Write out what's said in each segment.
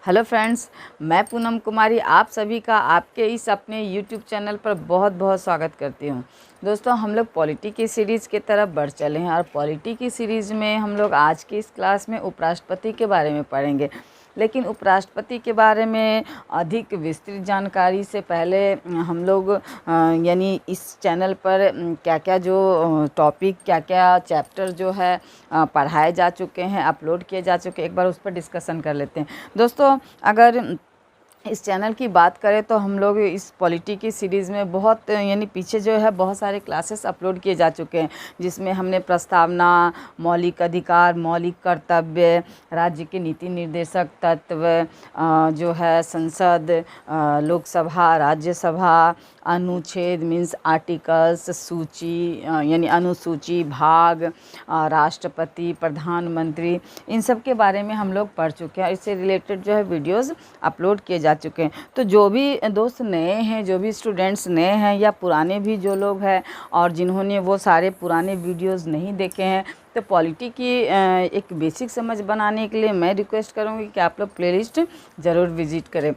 Hello friends, मैं पूनम कुमारी आप सभी का आपके इस अपने यूट्यूब चैनल पर बहुत बहुत स्वागत करती हूं। दोस्तों, हम लोग पॉलिटी की सीरीज़ की तरफ बढ़ चले हैं और पॉलिटी की सीरीज़ में हम लोग आज की इस क्लास में उपराष्ट्रपति के बारे में पढ़ेंगे। लेकिन उपराष्ट्रपति के बारे में अधिक विस्तृत जानकारी से पहले हम लोग यानी इस चैनल पर क्या क्या जो टॉपिक क्या क्या चैप्टर जो है पढ़ाए जा चुके हैं, अपलोड किए जा चुके हैं, एक बार उस पर डिस्कशन कर लेते हैं। दोस्तों, अगर इस चैनल की बात करें तो हम लोग इस पॉलिटी की सीरीज़ में बहुत यानी पीछे जो है बहुत सारे क्लासेस अपलोड किए जा चुके हैं, जिसमें हमने प्रस्तावना, मौलिक अधिकार, मौलिक कर्तव्य, राज्य के नीति निर्देशक तत्व, जो है संसद, लोकसभा, राज्यसभा, अनुच्छेद मीन्स आर्टिकल्स, सूची यानी अनुसूची, भाग, राष्ट्रपति, प्रधानमंत्री, इन सब के बारे में हम लोग पढ़ चुके हैं। इससे रिलेटेड जो है वीडियोस अपलोड किए जा चुके हैं। तो जो भी दोस्त नए हैं, जो भी स्टूडेंट्स नए हैं या पुराने भी जो लोग हैं और जिन्होंने वो सारे पुराने वीडियोस नहीं देखे हैं, तो पॉलिटी की एक बेसिक समझ बनाने के लिए मैं रिक्वेस्ट करूँगी कि आप लोग प्लेलिस्ट ज़रूर विजिट करें,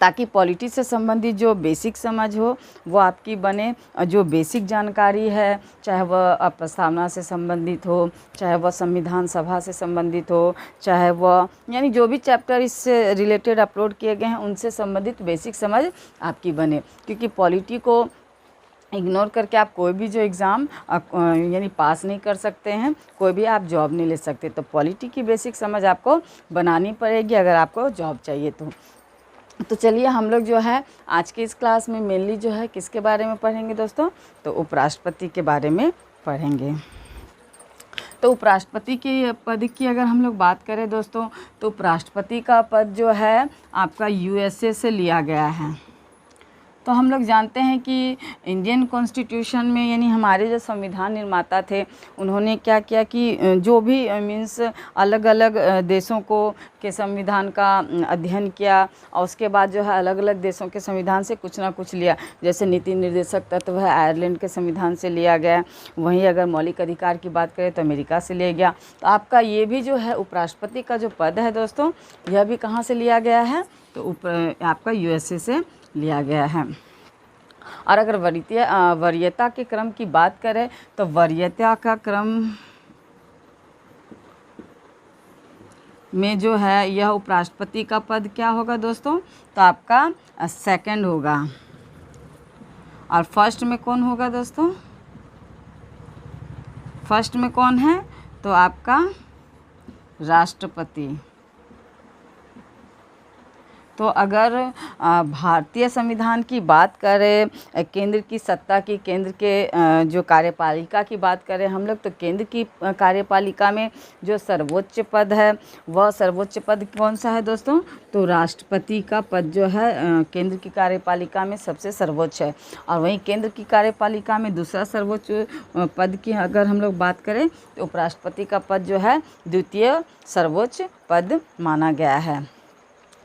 ताकि पॉलिटी से संबंधित जो बेसिक समझ हो वो आपकी बने। जो बेसिक जानकारी है, चाहे वह प्रस्तावना से संबंधित हो, चाहे वह संविधान सभा से संबंधित हो, चाहे वह यानी जो भी चैप्टर इससे रिलेटेड अपलोड किए गए हैं उनसे संबंधित बेसिक समझ आपकी बने। क्योंकि पॉलिटी को इग्नोर करके आप कोई भी जो एग्ज़ाम यानी पास नहीं कर सकते हैं, कोई भी आप जॉब नहीं ले सकते। तो पॉलिटी की बेसिक समझ आपको बनानी पड़ेगी अगर आपको जॉब चाहिए तो चलिए हम लोग जो है आज की इस क्लास में मेनली जो है किसके बारे में पढ़ेंगे दोस्तों, तो उपराष्ट्रपति के बारे में पढ़ेंगे। तो उपराष्ट्रपति के पद की अगर हम लोग बात करें दोस्तों, तो उपराष्ट्रपति का पद जो है आपका यूएसए से लिया गया है। तो हम लोग जानते हैं कि इंडियन कॉन्स्टिट्यूशन में यानी हमारे जो संविधान निर्माता थे उन्होंने क्या किया कि जो भी मीन्स अलग अलग देशों को के संविधान का अध्ययन किया और उसके बाद जो है अलग अलग देशों के संविधान से कुछ ना कुछ लिया। जैसे नीति निर्देशक तत्व है आयरलैंड के संविधान से लिया गया, वहीं अगर मौलिक अधिकार की बात करें तो अमेरिका से लिया गया। तो आपका ये भी जो है उपराष्ट्रपति का जो पद है दोस्तों, यह भी कहाँ से लिया गया है, तो आपका यूएसए से लिया गया है। और अगर वरीयता के क्रम की बात करें तो वरीयता का क्रम में जो है यह उपराष्ट्रपति का पद क्या होगा दोस्तों, तो आपका सेकंड होगा। और फर्स्ट में कौन होगा दोस्तों, फर्स्ट में कौन है, तो आपका राष्ट्रपति। तो अगर भारतीय संविधान की बात करें, केंद्र की सत्ता की, केंद्र के जो कार्यपालिका की बात करें हम लोग, तो केंद्र की कार्यपालिका में जो सर्वोच्च पद है वह सर्वोच्च पद कौन सा है दोस्तों, तो राष्ट्रपति का पद जो है केंद्र की कार्यपालिका में सबसे सर्वोच्च है। और वहीं केंद्र की कार्यपालिका में दूसरा सर्वोच्च पद की अगर हम लोग बात करें तो उपराष्ट्रपति का पद जो है द्वितीय सर्वोच्च पद माना गया है।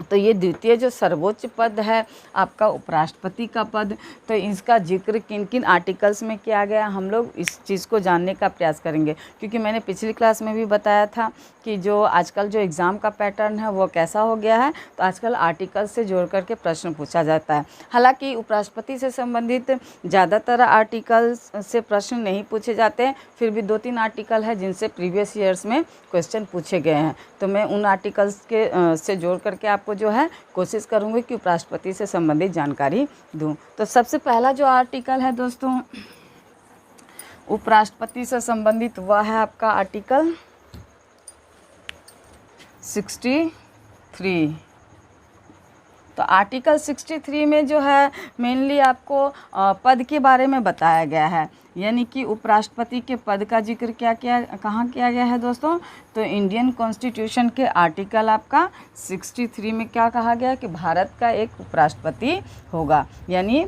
तो ये द्वितीय जो सर्वोच्च पद है आपका उपराष्ट्रपति का पद, तो इसका जिक्र किन किन आर्टिकल्स में किया गया हम लोग इस चीज़ को जानने का प्रयास करेंगे। क्योंकि मैंने पिछली क्लास में भी बताया था कि जो आजकल जो एग्ज़ाम का पैटर्न है वो कैसा हो गया है, तो आजकल आर्टिकल से जोड़ करके प्रश्न पूछा जाता है। हालांकि उपराष्ट्रपति से संबंधित ज़्यादातर आर्टिकल्स से प्रश्न नहीं पूछे जाते हैं, फिर भी 2-3 आर्टिकल है जिनसे प्रीवियस ईयर्स में क्वेश्चन पूछे गए हैं। तो मैं उन आर्टिकल्स के से जोड़ करके आपको जो है कोशिश करूँगी कि उपराष्ट्रपति से संबंधित जानकारी दूँ। तो सबसे पहला जो आर्टिकल है दोस्तों उपराष्ट्रपति से संबंधित वह है आपका आर्टिकल 63। तो आर्टिकल 63 में जो है मेनली आपको पद के बारे में बताया गया है, यानी कि उपराष्ट्रपति के पद का जिक्र कहाँ किया गया है दोस्तों, तो इंडियन कॉन्स्टिट्यूशन के आर्टिकल आपका 63 में क्या कहा गया कि भारत का एक उपराष्ट्रपति होगा। यानी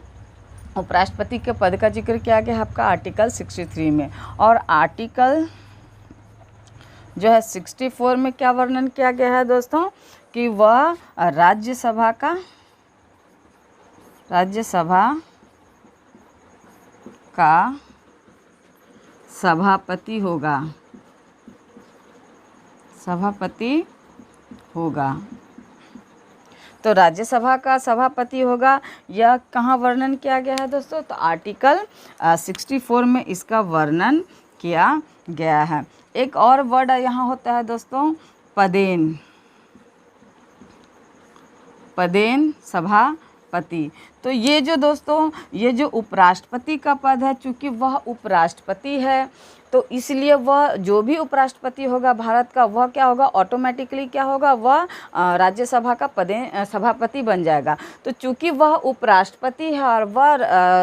उपराष्ट्रपति के पद का जिक्र किया गया आपका आर्टिकल 63 में। और आर्टिकल जो है 64 में क्या वर्णन किया गया है दोस्तों, कि वह राज्यसभा का सभापति होगा। तो राज्यसभा का सभापति होगा, यह कहाँ वर्णन किया गया है दोस्तों? तो आर्टिकल 64 में इसका वर्णन किया गया है। एक और वर्ड यहाँ होता है दोस्तों, पदेन। पदेन सभापति। तो ये जो दोस्तों, ये जो उपराष्ट्रपति का पद है, चूँकि वह उपराष्ट्रपति है तो इसलिए वह जो भी उपराष्ट्रपति होगा भारत का, वह क्या होगा, ऑटोमेटिकली क्या होगा, वह राज्यसभा का सभापति बन जाएगा। तो चूँकि वह उपराष्ट्रपति है और वह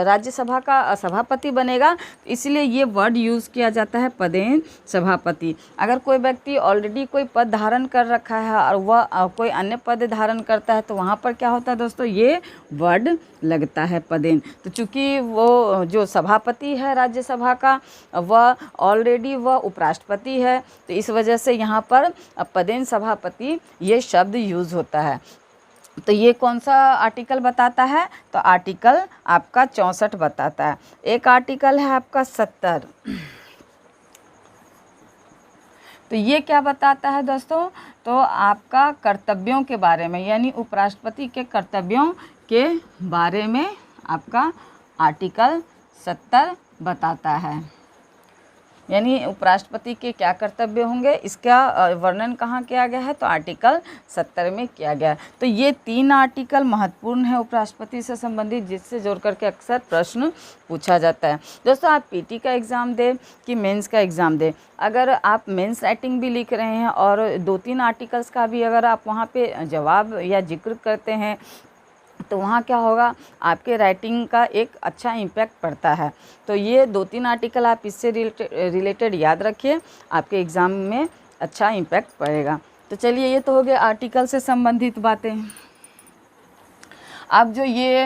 राज्यसभा का सभापति बनेगा, इसलिए ये वर्ड यूज़ किया जाता है, पदेन सभापति। अगर कोई व्यक्ति ऑलरेडी कोई पद धारण कर रखा है और वह कोई अन्य पद धारण करता है तो वहाँ पर क्या होता है दोस्तों, ये वर्ड लगता है, पदेन। तो चूँकि वो जो सभापति है राज्यसभा का, वह ऑलरेडी वह उपराष्ट्रपति है, तो इस वजह से यहाँ पर पदेन सभापति ये शब्द यूज़ होता है। तो ये कौन सा आर्टिकल बताता है? तो आर्टिकल आपका 64 बताता है। एक आर्टिकल है आपका 70। तो ये क्या बताता है दोस्तों? तो आपका कर्तव्यों के बारे में, यानी उपराष्ट्रपति के कर्तव्यों के बारे में आपका आर्टिकल 70 बताता है। यानी उपराष्ट्रपति के क्या कर्तव्य होंगे, इसका वर्णन कहाँ किया गया है? तो आर्टिकल 70 में किया गया है। तो ये 3 आर्टिकल महत्वपूर्ण है उपराष्ट्रपति से संबंधित, जिससे जोड़ करके अक्सर प्रश्न पूछा जाता है। दोस्तों, आप पीटी का एग्ज़ाम दें कि मेंस का एग्ज़ाम दें, अगर आप मेंस राइटिंग भी लिख रहे हैं और 2-3 आर्टिकल्स का भी अगर आप वहाँ पे जवाब या जिक्र करते हैं तो वहाँ क्या होगा, आपके राइटिंग का एक अच्छा इम्पैक्ट पड़ता है। तो ये 2-3 आर्टिकल आप इससे रिलेटेड याद रखिए, आपके एग्ज़ाम में अच्छा इम्पैक्ट पड़ेगा। तो चलिए, ये तो हो गया आर्टिकल से संबंधित बातें। अब जो ये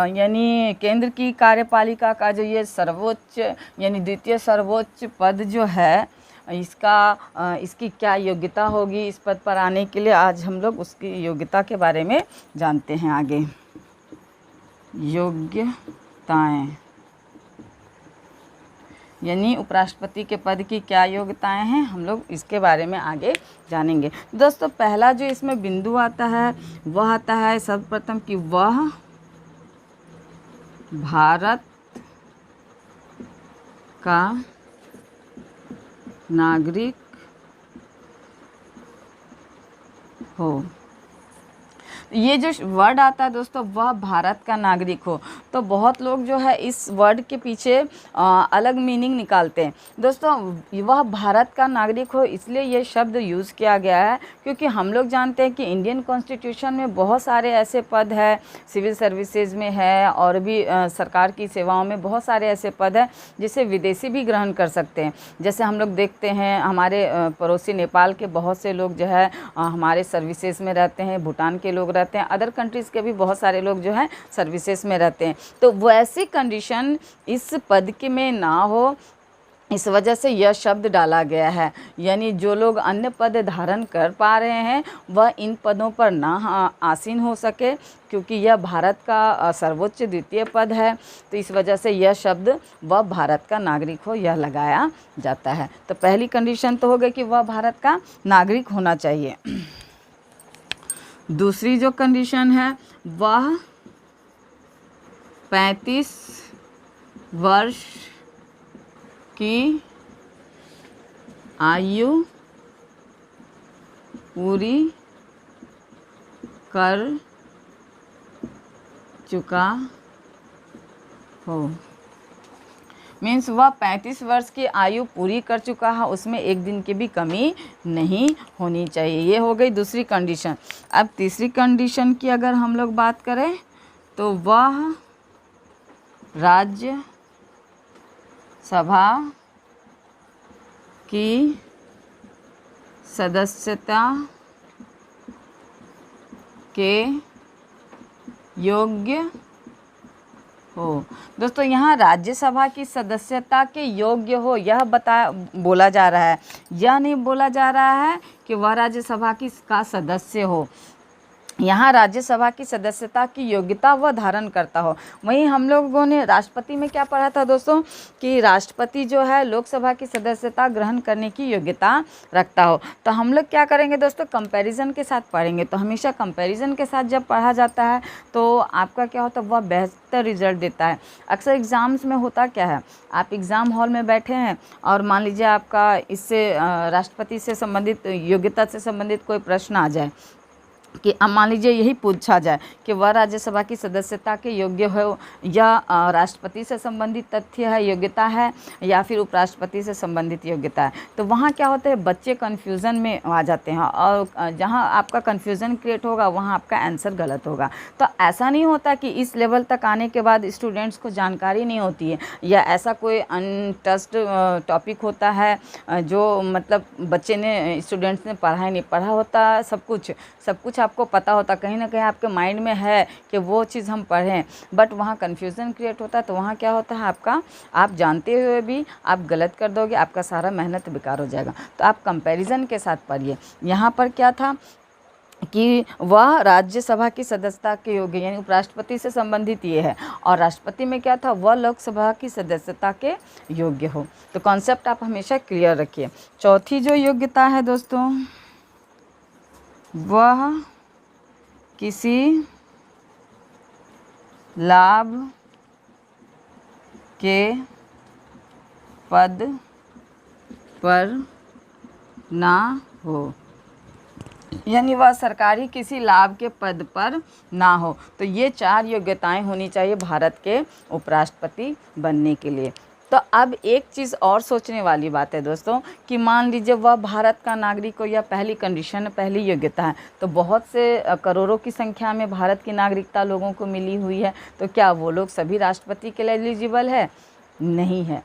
यानी केंद्र की कार्यपालिका का जो ये सर्वोच्च यानी द्वितीय सर्वोच्च पद जो है, इसकी क्या योग्यता होगी इस पद पर आने के लिए, आज हम लोग उसकी योग्यता के बारे में जानते हैं। आगे योग्यताएं, यानी उपराष्ट्रपति के पद की क्या योग्यताएं हैं, हम लोग इसके बारे में आगे जानेंगे। दोस्तों, पहला जो इसमें बिंदु आता है वह आता है सर्वप्रथम कि वह भारत का नागरिक हो। ये जो वर्ड आता है दोस्तों, वह भारत का नागरिक हो, तो बहुत लोग जो है इस वर्ड के पीछे अलग मीनिंग निकालते हैं। दोस्तों, वह भारत का नागरिक हो इसलिए ये शब्द यूज़ किया गया है क्योंकि हम लोग जानते हैं कि इंडियन कॉन्स्टिट्यूशन में बहुत सारे ऐसे पद हैं, सिविल सर्विसेज में है और भी सरकार की सेवाओं में बहुत सारे ऐसे पद हैं जिसे विदेशी भी ग्रहण कर सकते हैं। जैसे हम लोग देखते हैं हमारे पड़ोसी नेपाल के बहुत से लोग जो है हमारे सर्विसेज में रहते हैं, भूटान के लोग रहते हैं, अदर कंट्रीज़ के भी बहुत सारे लोग जो हैं सर्विसेज में रहते हैं। तो वैसी कंडीशन इस पद के में ना हो, इस वजह से यह शब्द डाला गया है। यानी जो लोग अन्य पद धारण कर पा रहे हैं वह इन पदों पर ना आसीन हो सके, क्योंकि यह भारत का सर्वोच्च द्वितीय पद है। तो इस वजह से यह शब्द वह भारत का नागरिक हो यह लगाया जाता है। तो पहली कंडीशन तो हो गई कि वह भारत का नागरिक होना चाहिए। दूसरी जो कंडीशन है वह 35 वर्ष की आयु पूरी कर चुका हो। मीन्स वह 35 वर्ष की आयु पूरी कर चुका है, उसमें एक दिन की भी कमी नहीं होनी चाहिए। ये हो गई दूसरी कंडीशन। अब तीसरी कंडीशन की अगर हम लोग बात करें तो वह राज्य सभा की सदस्यता के योग्य हो। दोस्तों, यहाँ राज्यसभा की सदस्यता के योग्य हो यह बोला जा रहा है, यह नहीं बोला जा रहा है कि वह राज्यसभा का सदस्य हो। यहाँ राज्यसभा की सदस्यता की योग्यता वह धारण करता हो। वहीं हम लोगों ने राष्ट्रपति में क्या पढ़ा था दोस्तों कि राष्ट्रपति जो है लोकसभा की सदस्यता ग्रहण करने की योग्यता रखता हो। तो हम लोग क्या करेंगे दोस्तों, कंपैरिजन के साथ पढ़ेंगे। तो हमेशा कंपैरिजन के साथ जब पढ़ा जाता है तो आपका क्या होता है, वह बेहतर रिजल्ट देता है। अक्सर एग्ज़ाम्स में होता क्या है, आप एग्ज़ाम हॉल में बैठे हैं और मान लीजिए आपका इससे राष्ट्रपति से संबंधित योग्यता से संबंधित कोई प्रश्न आ जाए कि अब मान लीजिए यही पूछा जाए कि वह राज्यसभा की सदस्यता के योग्य हो या राष्ट्रपति से संबंधित तथ्य है, योग्यता है, या फिर उपराष्ट्रपति से संबंधित योग्यता है। तो वहाँ क्या होता है, बच्चे कन्फ्यूज़न में आ जाते हैं और जहाँ आपका कन्फ्यूज़न क्रिएट होगा वहाँ आपका आंसर गलत होगा। तो ऐसा नहीं होता कि इस लेवल तक आने के बाद स्टूडेंट्स को जानकारी नहीं होती है या ऐसा कोई अनटच्ड टॉपिक होता है जो मतलब बच्चे ने स्टूडेंट्स ने पढ़ा ही नहीं, पढ़ा होता सब कुछ आपको पता होता, कहीं ना कहीं आपके माइंड में है कि वो चीज़ हम पढ़ें, बट वहाँ कन्फ्यूज़न क्रिएट होता है। तो वहाँ क्या होता है, आपका आप जानते हुए भी आप गलत कर दोगे, आपका सारा मेहनत बेकार हो जाएगा। तो आप कंपैरिजन के साथ पढ़िए। यहाँ पर क्या था कि वह राज्यसभा की सदस्यता के योग्य, यानी उपराष्ट्रपति से संबंधित ये है, और राष्ट्रपति में क्या था, वह लोकसभा की सदस्यता के योग्य हो। तो कॉन्सेप्ट आप हमेशा क्लियर रखिए। चौथी जो योग्यता है दोस्तों, वह किसी लाभ के पद पर ना हो, यानी वह सरकारी किसी लाभ के पद पर ना हो। तो ये 4 योग्यताएं होनी चाहिए भारत के उपराष्ट्रपति बनने के लिए। तो अब एक चीज़ और सोचने वाली बात है दोस्तों कि मान लीजिए वह भारत का नागरिक हो, या पहली कंडीशन, पहली योग्यता है, तो बहुत से करोड़ों की संख्या में भारत की नागरिकता लोगों को मिली हुई है, तो क्या वो लोग सभी राष्ट्रपति के लिए एलिजिबल है? नहीं है।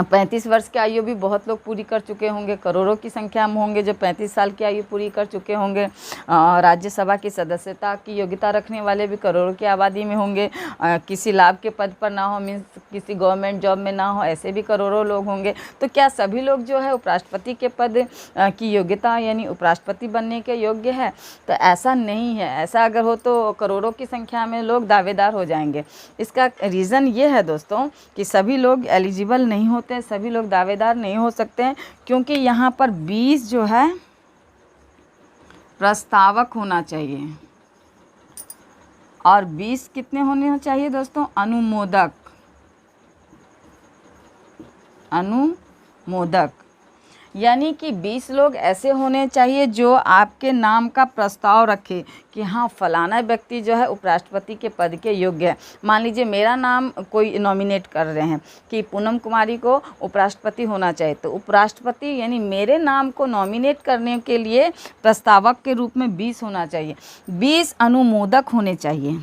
35 वर्ष की आयु भी बहुत लोग पूरी कर चुके होंगे, करोड़ों की संख्या में होंगे जो 35 साल की आयु पूरी कर चुके होंगे। राज्यसभा की सदस्यता की योग्यता रखने वाले भी करोड़ों की आबादी में होंगे। किसी लाभ के पद पर ना हो, मीन्स किसी गवर्नमेंट जॉब में ना हो, ऐसे भी करोड़ों लोग होंगे। तो क्या सभी लोग जो है उपराष्ट्रपति के पद की योग्यता यानी उपराष्ट्रपति बनने के योग्य है? तो ऐसा नहीं है। ऐसा अगर हो तो करोड़ों की संख्या में लोग दावेदार हो जाएंगे। इसका रीज़न ये है दोस्तों कि सभी लोग एलिजिबल नहीं होते, सभी लोग दावेदार नहीं हो सकते हैं, क्योंकि यहाँ पर 20 जो है प्रस्तावक होना चाहिए और 20 कितने होने चाहिए दोस्तों? अनुमोदक, यानी कि 20 लोग ऐसे होने चाहिए जो आपके नाम का प्रस्ताव रखे कि हाँ फलाना व्यक्ति जो है उपराष्ट्रपति के पद के योग्य है। मान लीजिए मेरा नाम कोई नॉमिनेट कर रहे हैं कि पूनम कुमारी को उपराष्ट्रपति होना चाहिए, तो उपराष्ट्रपति यानी मेरे नाम को नॉमिनेट करने के लिए प्रस्तावक के रूप में 20 होना चाहिए। 20 अनुमोदक होने चाहिए,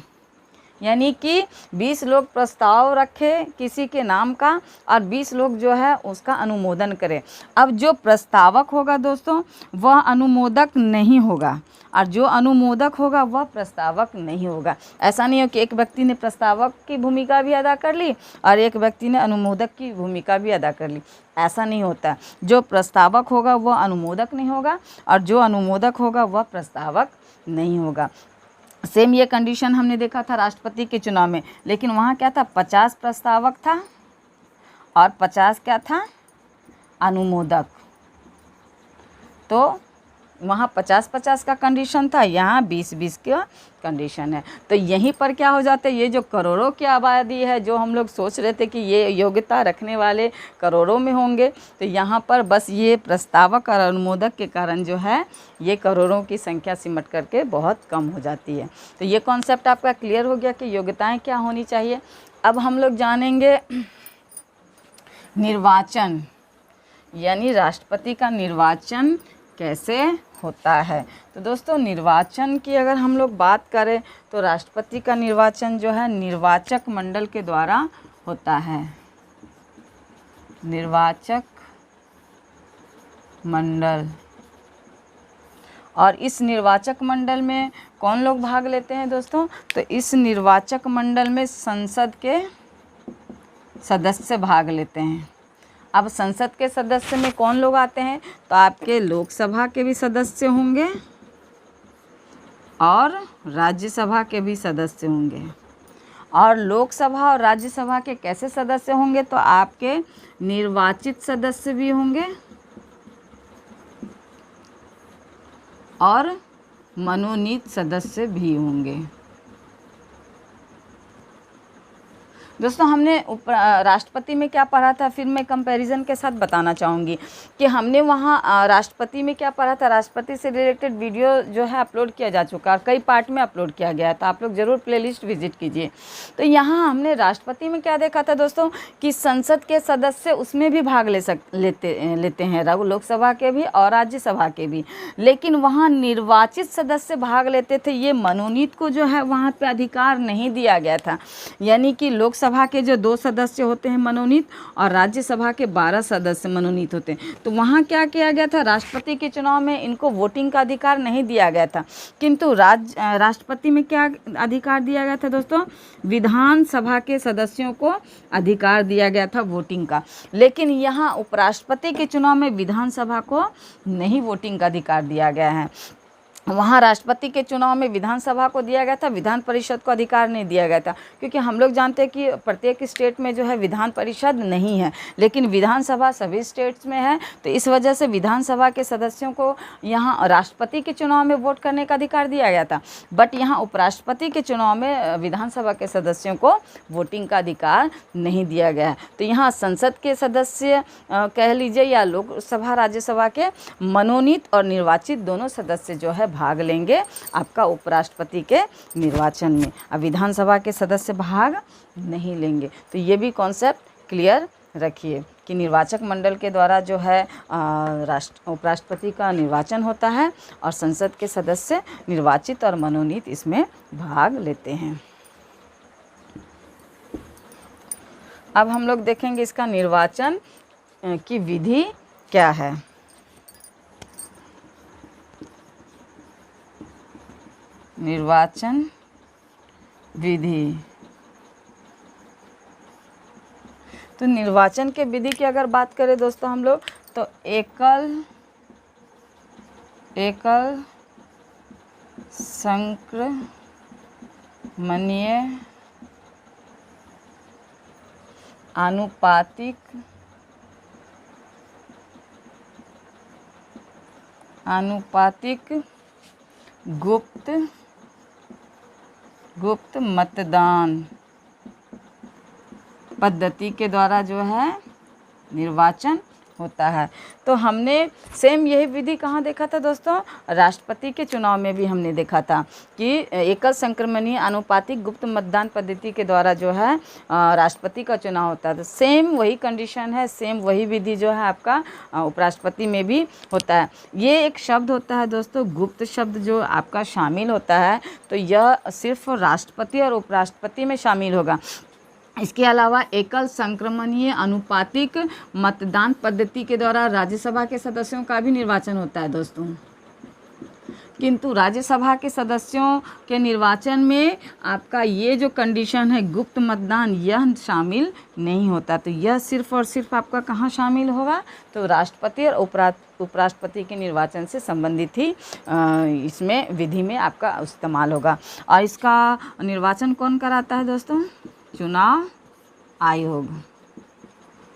यानी कि 20 लोग प्रस्ताव रखे किसी के नाम का और 20 लोग जो है उसका अनुमोदन करें। अब जो प्रस्तावक होगा दोस्तों वह अनुमोदक नहीं होगा, और जो अनुमोदक होगा वह प्रस्तावक नहीं होगा। ऐसा नहीं हो कि एक व्यक्ति ने प्रस्तावक की भूमिका भी अदा कर ली और एक व्यक्ति ने अनुमोदक की भूमिका भी अदा कर ली, ऐसा नहीं होता। जो प्रस्तावक होगा वह अनुमोदक नहीं होगा और जो अनुमोदक होगा वह प्रस्तावक नहीं होगा। सेम ये कंडीशन हमने देखा था राष्ट्रपति के चुनाव में, लेकिन वहाँ क्या था, 50 प्रस्तावक था और 50 क्या था, अनुमोदक। तो वहाँ 50-50 का कंडीशन था, यहाँ 20-20 का कंडीशन है। तो यहीं पर क्या हो जाता है, ये जो करोड़ों की आबादी है, जो हम लोग सोच रहे थे कि ये योग्यता रखने वाले करोड़ों में होंगे, तो यहाँ पर बस ये प्रस्तावक और अनुमोदक के कारण जो है ये करोड़ों की संख्या सिमट करके बहुत कम हो जाती है। तो ये कॉन्सेप्ट आपका क्लियर हो गया कि योग्यताएँ क्या होनी चाहिए। अब हम लोग जानेंगे निर्वाचन, यानी राष्ट्रपति का निर्वाचन कैसे होता है। तो दोस्तों निर्वाचन की अगर हम लोग बात करें तो राष्ट्रपति का निर्वाचन जो है निर्वाचक मंडल के द्वारा होता है। निर्वाचक मंडल, और इस निर्वाचक मंडल में कौन लोग भाग लेते हैं दोस्तों? तो इस निर्वाचक मंडल में संसद के सदस्य भाग लेते हैं। अब संसद के सदस्य में कौन लोग आते हैं? तो आपके लोकसभा के भी सदस्य होंगे और राज्यसभा के भी सदस्य होंगे। और लोकसभा और राज्यसभा के कैसे सदस्य होंगे, तो आपके निर्वाचित सदस्य भी होंगे और मनोनीत सदस्य भी होंगे। दोस्तों हमने राष्ट्रपति में क्या पढ़ा था, फिर मैं कंपैरिजन के साथ बताना चाहूँगी कि हमने वहाँ राष्ट्रपति में क्या पढ़ा था। राष्ट्रपति से रिलेटेड वीडियो जो है अपलोड किया जा चुका है, कई पार्ट में अपलोड किया गया है, तो आप लोग ज़रूर प्लेलिस्ट विजिट कीजिए। तो यहाँ हमने राष्ट्रपति में क्या देखा था दोस्तों, कि संसद के सदस्य उसमें भी भाग लेते हैं, लोकसभा के भी और राज्यसभा के भी, लेकिन वहाँ निर्वाचित सदस्य भाग लेते थे। ये मनोनीत को जो है वहाँ पर अधिकार नहीं दिया गया था। यानी कि लोकसभा के जो 2 सदस्य होते हैं मनोनीत और राज्यसभा के 12 सदस्य मनोनीत होते हैं। तो वहाँ क्या किया गया था, राष्ट्रपति के चुनाव में इनको वोटिंग का अधिकार नहीं दिया गया था, किंतु राष्ट्रपति में क्या अधिकार दिया गया था दोस्तों, विधानसभा के सदस्यों को अधिकार दिया गया था वोटिंग का। लेकिन यहाँ उपराष्ट्रपति के चुनाव में विधानसभा को नहीं वोटिंग का अधिकार दिया गया है। वहाँ राष्ट्रपति के चुनाव में विधानसभा को दिया गया था, विधान परिषद को अधिकार नहीं दिया गया था, क्योंकि हम लोग जानते हैं कि प्रत्येक स्टेट में जो है विधान परिषद नहीं है, लेकिन विधानसभा सभी स्टेट्स में है। तो इस वजह से विधानसभा के सदस्यों को यहाँ राष्ट्रपति के चुनाव में वोट करने का अधिकार दिया गया था, बट यहाँ उपराष्ट्रपति के चुनाव में विधानसभा के सदस्यों को वोटिंग का अधिकार नहीं दिया गया है। तो यहाँ संसद के सदस्य कह लीजिए या लोकसभा राज्यसभा के मनोनीत और निर्वाचित दोनों सदस्य जो है भाग लेंगे आपका उपराष्ट्रपति के निर्वाचन में, अब विधानसभा के सदस्य भाग नहीं लेंगे। तो ये भी कॉन्सेप्ट क्लियर रखिए कि निर्वाचक मंडल के द्वारा जो है उपराष्ट्रपति का निर्वाचन होता है और संसद के सदस्य निर्वाचित और मनोनीत इसमें भाग लेते हैं। अब हम लोग देखेंगे इसका निर्वाचन की विधि क्या है। निर्वाचन विधि, तो निर्वाचन के विधि की अगर बात करें दोस्तों हम लोग, तो एकल संक्रमणीय आनुपातिक गुप्त मतदान पद्धति के द्वारा जो है निर्वाचन होता है। तो हमने सेम यही विधि कहाँ देखा था दोस्तों, राष्ट्रपति के चुनाव में भी हमने देखा था कि एकल संक्रमणीय आनुपातिक गुप्त मतदान पद्धति के द्वारा जो है राष्ट्रपति का चुनाव होता है। तो सेम वही कंडीशन है, सेम वही विधि जो है आपका उपराष्ट्रपति में भी होता है। ये एक शब्द होता है दोस्तों, गुप्त शब्द जो आपका शामिल होता है, तो यह सिर्फ राष्ट्रपति और उपराष्ट्रपति में शामिल होगा। इसके अलावा एकल संक्रमणीय आनुपातिक मतदान पद्धति के द्वारा राज्यसभा के सदस्यों का भी निर्वाचन होता है दोस्तों, किंतु राज्यसभा के सदस्यों के निर्वाचन में आपका ये जो कंडीशन है गुप्त मतदान, यह शामिल नहीं होता। तो यह सिर्फ और सिर्फ आपका कहाँ शामिल होगा, तो राष्ट्रपति और उपराष्ट्रपति के निर्वाचन से संबंधित ही इसमें विधि में आपका इस्तेमाल होगा। और इसका निर्वाचन कौन कराता है दोस्तों, चुनाव आयोग।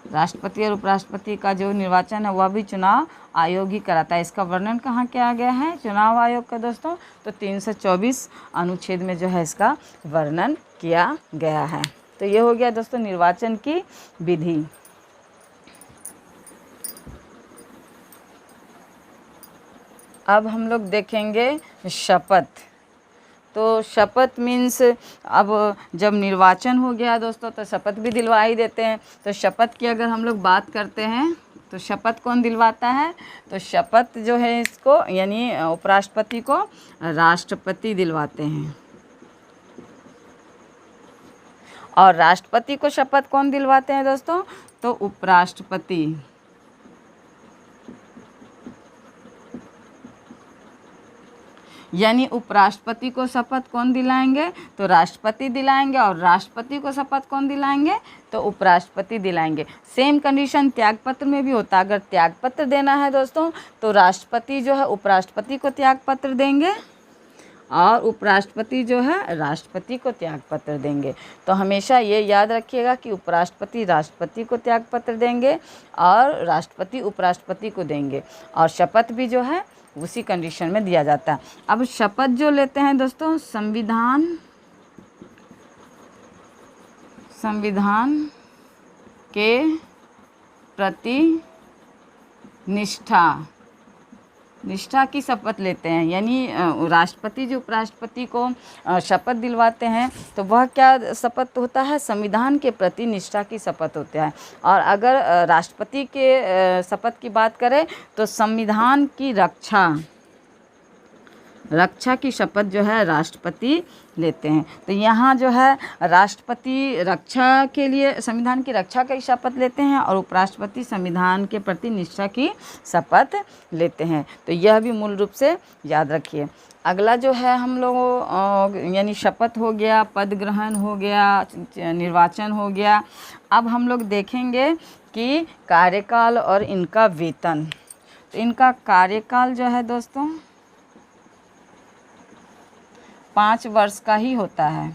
राष्ट्रपति और उपराष्ट्रपति का जो निर्वाचन है वह भी चुनाव आयोग ही कराता है। इसका वर्णन कहाँ किया गया है चुनाव आयोग का दोस्तों, तो 324 अनुच्छेद में जो है इसका वर्णन किया गया है। तो ये हो गया दोस्तों निर्वाचन की विधि। अब हम लोग देखेंगे शपथ। तो शपथ मीन्स अब जब निर्वाचन हो गया दोस्तों तो शपथ भी दिलवा ही देते हैं। तो शपथ की अगर हम लोग बात करते हैं तो शपथ कौन दिलवाता है, तो शपथ जो है इसको यानी उपराष्ट्रपति को राष्ट्रपति दिलवाते हैं, और राष्ट्रपति को शपथ कौन दिलवाते हैं दोस्तों, तो उपराष्ट्रपति। यानी उपराष्ट्रपति को शपथ कौन दिलाएंगे, तो राष्ट्रपति दिलाएंगे, और राष्ट्रपति को शपथ कौन दिलाएंगे, तो उपराष्ट्रपति दिलाएंगे। सेम कंडीशन त्यागपत्र में भी होता है। अगर त्यागपत्र देना है दोस्तों तो राष्ट्रपति जो है उपराष्ट्रपति को त्यागपत्र देंगे, और उपराष्ट्रपति जो है राष्ट्रपति को त्यागपत्र देंगे। तो हमेशा ये याद रखिएगा कि उपराष्ट्रपति राष्ट्रपति को त्यागपत्र देंगे और राष्ट्रपति उपराष्ट्रपति को देंगे, और शपथ भी जो है उसी कंडीशन में दिया जाता है। अब शपथ जो लेते हैं दोस्तों, संविधान के प्रति निष्ठा की शपथ लेते हैं, यानी राष्ट्रपति जो उपराष्ट्रपति को शपथ दिलवाते हैं तो वह क्या शपथ होता है, संविधान के प्रति निष्ठा की शपथ होता है। और अगर राष्ट्रपति के शपथ की बात करें तो संविधान की रक्षा की शपथ जो है राष्ट्रपति लेते हैं। तो यहाँ जो है राष्ट्रपति रक्षा के लिए संविधान की रक्षा की शपथ लेते हैं और उपराष्ट्रपति संविधान के प्रति निष्ठा की शपथ लेते हैं। तो यह भी मूल रूप से याद रखिए। अगला जो है हम लोग यानी शपथ हो गया, पद ग्रहण हो गया, निर्वाचन हो गया। अब हम लोग देखेंगे कि कार्यकाल और इनका वेतन। तो इनका कार्यकाल जो है दोस्तों 5 वर्ष का ही होता है।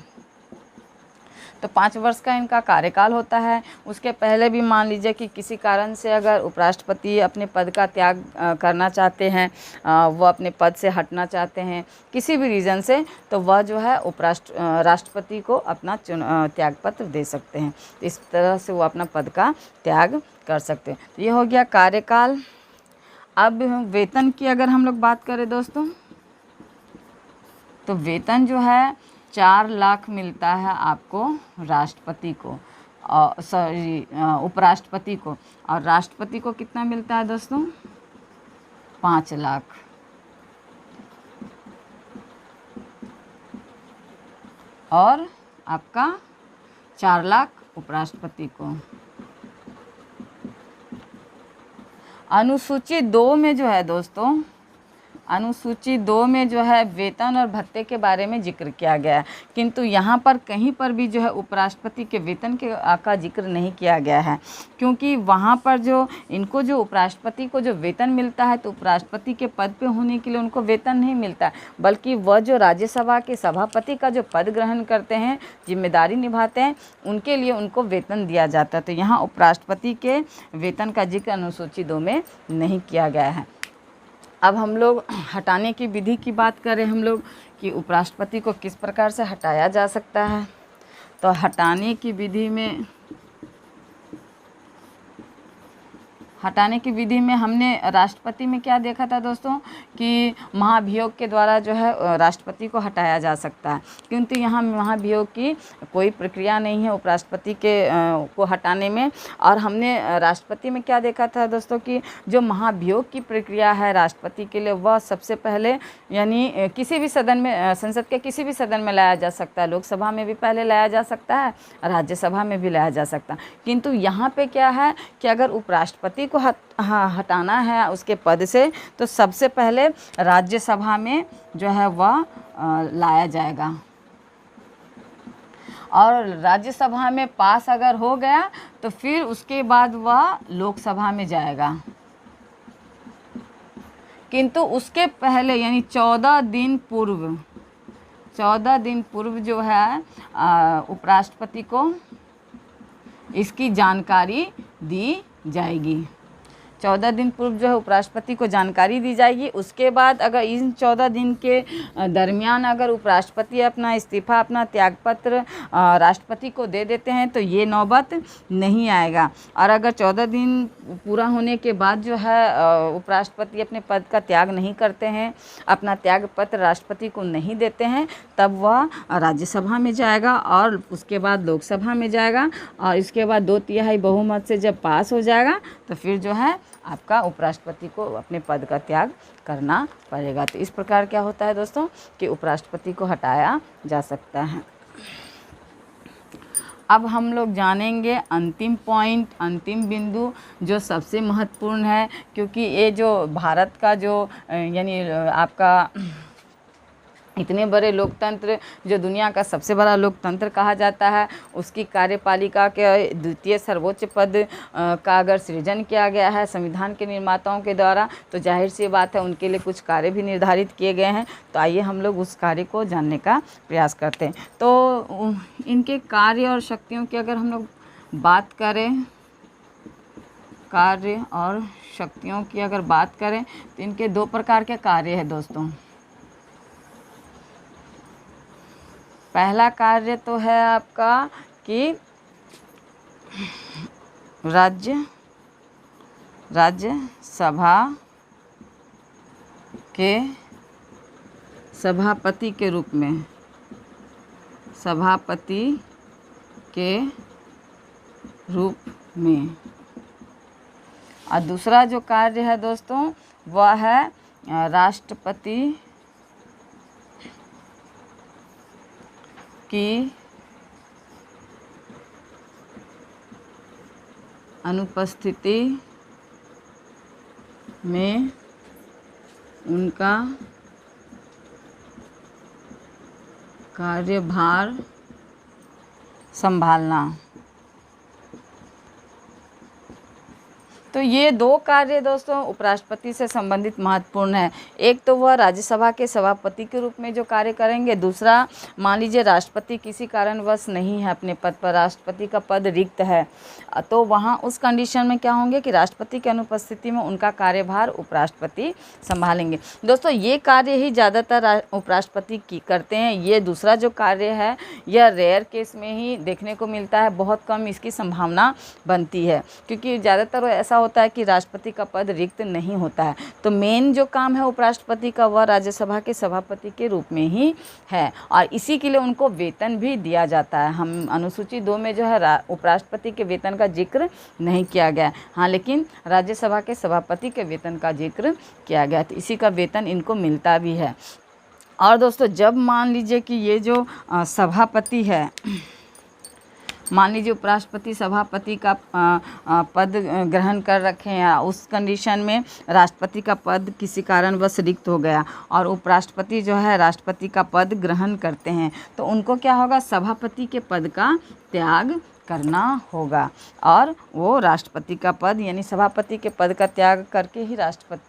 तो 5 वर्ष का इनका कार्यकाल होता है। उसके पहले भी मान लीजिए कि किसी कारण से अगर उपराष्ट्रपति अपने पद का त्याग करना चाहते हैं, वो अपने पद से हटना चाहते हैं किसी भी रीज़न से, तो वह जो है राष्ट्रपति को अपना त्यागपत्र दे सकते हैं। इस तरह से वो अपना पद का त्याग कर सकते हैं। तो ये हो गया कार्यकाल। अब वेतन की अगर हम लोग बात करें दोस्तों, तो वेतन जो है 4 लाख मिलता है आपको राष्ट्रपति को, उपराष्ट्रपति को, और राष्ट्रपति को कितना मिलता है दोस्तों, 5 लाख। और आपका 4 लाख उपराष्ट्रपति को। अनुसूची 2 में जो है दोस्तों, अनुसूची 2 में जो है वेतन और भत्ते के बारे में जिक्र किया गया है, किंतु यहाँ पर कहीं पर भी जो है उपराष्ट्रपति के वेतन का जिक्र नहीं किया गया है, क्योंकि वहाँ पर जो इनको जो उपराष्ट्रपति को जो वेतन मिलता है तो उपराष्ट्रपति के पद पे होने के लिए उनको वेतन नहीं मिलता, बल्कि वह जो राज्यसभा के सभापति का जो पद ग्रहण करते हैं, जिम्मेदारी निभाते हैं, उनके लिए उनको वेतन दिया जाता है। तो यहाँ उपराष्ट्रपति के वेतन का जिक्र अनुसूची 2 में नहीं किया गया है। अब हम लोग हटाने की विधि की बात करें हम लोग कि उपराष्ट्रपति को किस प्रकार से हटाया जा सकता है। तो हटाने की विधि में हमने राष्ट्रपति में क्या देखा था दोस्तों कि महाभियोग के द्वारा जो है राष्ट्रपति को हटाया जा सकता है, किंतु यहाँ महाभियोग की कोई प्रक्रिया नहीं है उपराष्ट्रपति के को हटाने में। और हमने राष्ट्रपति में क्या देखा था दोस्तों कि जो महाभियोग की प्रक्रिया है राष्ट्रपति के लिए, वह सबसे पहले यानी किसी भी सदन में, संसद के किसी भी सदन में लाया जा सकता है। लोकसभा में भी पहले लाया जा सकता है, राज्यसभा में भी लाया जा सकता है। किंतु यहाँ पे क्या है कि अगर उपराष्ट्रपति को हटाना है उसके पद से, तो सबसे पहले राज्यसभा में जो है वह लाया जाएगा, और राज्यसभा में पास अगर हो गया तो फिर उसके बाद वह लोकसभा में जाएगा। किंतु उसके पहले यानी 14 दिन पूर्व जो है उपराष्ट्रपति को इसकी जानकारी दी जाएगी। 14 दिन पूर्व जो है उपराष्ट्रपति को जानकारी दी जाएगी। उसके बाद अगर इन 14 दिन के दरमियान अगर उपराष्ट्रपति अपना इस्तीफ़ा, अपना त्यागपत्र राष्ट्रपति को दे देते हैं तो ये नौबत नहीं आएगा। और अगर 14 दिन पूरा होने के बाद जो है उपराष्ट्रपति अपने पद का त्याग नहीं करते हैं, अपना त्यागपत्र राष्ट्रपति को नहीं देते हैं, तब वह राज्यसभा में जाएगा और उसके बाद लोकसभा में जाएगा, और इसके बाद 2/3 बहुमत से जब पास हो जाएगा तो फिर जो है आपका उपराष्ट्रपति को अपने पद का त्याग करना पड़ेगा। तो इस प्रकार क्या होता है दोस्तों कि उपराष्ट्रपति को हटाया जा सकता है। अब हम लोग जानेंगे अंतिम पॉइंट, अंतिम बिंदु जो सबसे महत्वपूर्ण है, क्योंकि ये जो भारत का जो यानी आपका इतने बड़े लोकतंत्र, जो दुनिया का सबसे बड़ा लोकतंत्र कहा जाता है, उसकी कार्यपालिका के द्वितीय सर्वोच्च पद का अगर सृजन किया गया है संविधान के निर्माताओं के द्वारा, तो जाहिर सी बात है उनके लिए कुछ कार्य भी निर्धारित किए गए हैं। तो आइए हम लोग उस कार्य को जानने का प्रयास करते हैं। तो इनके कार्य और शक्तियों की अगर हम लोग बात करें, कार्य और शक्तियों की अगर बात करें, तो इनके 2 प्रकार के कार्य हैं दोस्तों। पहला कार्य तो है आपका कि राज्यसभा के सभापति के रूप में, सभापति के रूप में। और दूसरा जो कार्य है दोस्तों वह है राष्ट्रपति की अनुपस्थिति में उनका कार्यभार संभालना। तो ये 2 कार्य दोस्तों उपराष्ट्रपति से संबंधित महत्वपूर्ण है। एक तो वह राज्यसभा के सभापति के रूप में जो कार्य करेंगे, दूसरा मान लीजिए राष्ट्रपति किसी कारणवश नहीं है अपने पद पर, राष्ट्रपति का पद रिक्त है, तो वहाँ उस कंडीशन में क्या होंगे कि राष्ट्रपति की अनुपस्थिति में उनका कार्यभार उपराष्ट्रपति संभालेंगे। दोस्तों ये कार्य ही ज़्यादातर उपराष्ट्रपति की करते हैं। ये दूसरा जो कार्य है यह रेयर केस में ही देखने को मिलता है, बहुत कम इसकी संभावना बनती है, क्योंकि ज़्यादातर ऐसा होता है कि राष्ट्रपति का पद रिक्त नहीं होता है। तो मेन जो काम है उपराष्ट्रपति का वह राज्यसभा के सभापति के रूप में ही है, और इसी के लिए उनको वेतन भी दिया जाता है। हम अनुसूची 2 में जो है उपराष्ट्रपति के वेतन का जिक्र नहीं किया गया, हाँ, लेकिन राज्यसभा के सभापति के वेतन का जिक्र किया गया, तो इसी का वेतन इनको मिलता भी है। और दोस्तों जब मान लीजिए कि ये जो सभापति है, मान लीजिए उपराष्ट्रपति सभापति का पद ग्रहण कर रखे हैं, उस कंडीशन में राष्ट्रपति का पद किसी कारणवश रिक्त हो गया और उपराष्ट्रपति जो है राष्ट्रपति का पद ग्रहण करते हैं, तो उनको क्या होगा, सभापति के पद का त्याग करना होगा, और वो राष्ट्रपति का पद यानी सभापति के पद का त्याग करके ही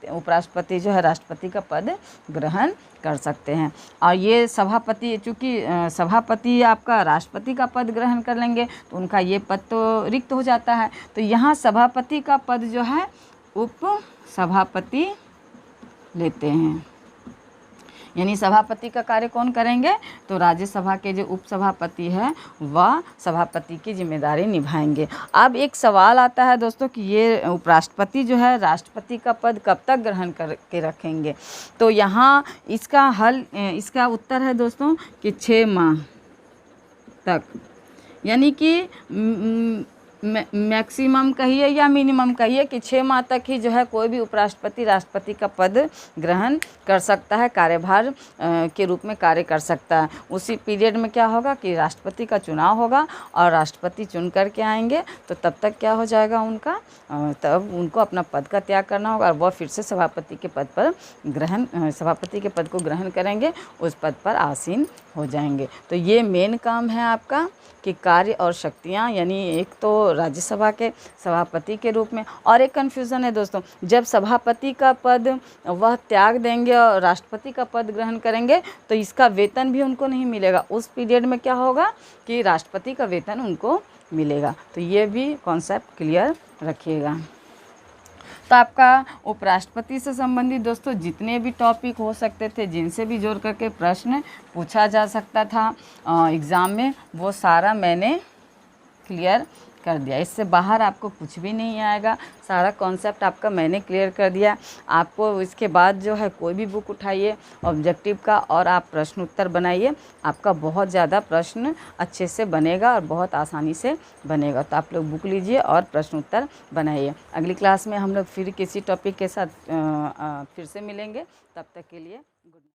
उपराष्ट्रपति जो है राष्ट्रपति का पद ग्रहण कर सकते हैं। और ये सभापति, चूँकि सभापति आपका राष्ट्रपति का पद ग्रहण कर लेंगे तो उनका ये पद तो रिक्त हो जाता है, तो यहाँ सभापति का पद जो है उप सभापति लेते हैं, यानी सभापति का कार्य कौन करेंगे, तो राज्यसभा के जो उपसभापति है वह सभापति की जिम्मेदारी निभाएंगे। अब एक सवाल आता है दोस्तों कि ये उपराष्ट्रपति जो है राष्ट्रपति का पद कब तक ग्रहण करके रखेंगे, तो यहाँ इसका उत्तर है दोस्तों कि 6 माह तक, यानी कि मैक्सिमम कहिए या मिनिमम कहिए कि 6 माह तक ही जो है कोई भी उपराष्ट्रपति राष्ट्रपति का पद ग्रहण कर सकता है, कार्यभार के रूप में कार्य कर सकता है। उसी पीरियड में क्या होगा कि राष्ट्रपति का चुनाव होगा और राष्ट्रपति चुन करके आएंगे, तो तब तक क्या हो जाएगा उनका, तब उनको अपना पद का त्याग करना होगा और वह फिर से सभापति के पद पर सभापति के पद को ग्रहण करेंगे, उस पद पर आसीन हो जाएंगे। तो ये मेन काम है आपका कि कार्य और शक्तियाँ, यानी एक तो राज्यसभा के सभापति के रूप में, और एक कन्फ्यूज़न है दोस्तों, जब सभापति का पद वह त्याग देंगे और राष्ट्रपति का पद ग्रहण करेंगे तो इसका वेतन भी उनको नहीं मिलेगा, उस पीरियड में क्या होगा कि राष्ट्रपति का वेतन उनको मिलेगा। तो ये भी कॉन्सेप्ट क्लियर रखिएगा। तो आपका उपराष्ट्रपति से संबंधित दोस्तों जितने भी टॉपिक हो सकते थे, जिनसे भी जोड़ करके प्रश्न पूछा जा सकता था एग्ज़ाम में, वो सारा मैंने क्लियर कर दिया। इससे बाहर आपको कुछ भी नहीं आएगा, सारा कॉन्सेप्ट आपका मैंने क्लियर कर दिया। आपको इसके बाद जो है कोई भी बुक उठाइए ऑब्जेक्टिव का और आप प्रश्न उत्तर बनाइए, आपका बहुत ज़्यादा प्रश्न अच्छे से बनेगा और बहुत आसानी से बनेगा। तो आप लोग बुक लीजिए और प्रश्न उत्तर बनाइए। अगली क्लास में हम लोग फिर किसी टॉपिक के साथ फिर से मिलेंगे, तब तक के लिए गुड।